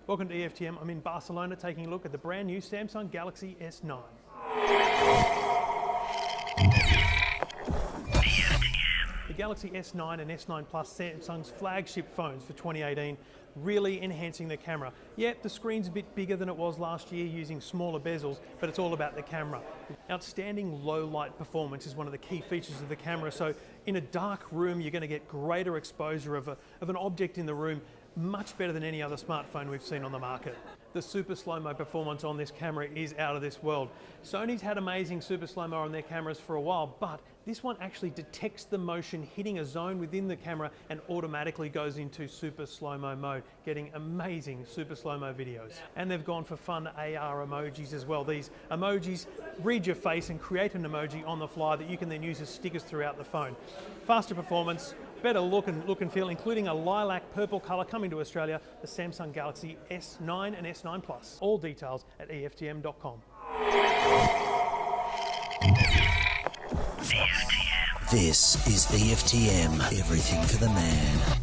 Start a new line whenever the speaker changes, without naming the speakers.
Welcome to EFTM. I'm in Barcelona taking a look at the brand new Samsung Galaxy S9. The Galaxy S9 and S9 Plus, Samsung's flagship phones for 2018, really enhancing the camera. Yep, the screen's a bit bigger than it was last year using smaller bezels, but it's all about the camera. Outstanding low light performance is one of the key features of the camera, so in a dark room you're going to get greater exposure of an object in the room, much better than any other smartphone we've seen on the market. The super slow-mo performance on this camera is out of this world. Sony's had amazing super slow-mo on their cameras for a while, but this one actually detects the motion hitting a zone within the camera and automatically goes into super slow-mo mode, getting amazing super slow-mo videos. And they've gone for fun AR emojis as well. These emojis read your face and create an emoji on the fly that you can then use as stickers throughout the phone. Faster performance, better look and feel, including a lilac purple colour coming to Australia, the Samsung Galaxy S9 and S9 Plus. All details at EFTM.com.
This is EFTM, everything for the man.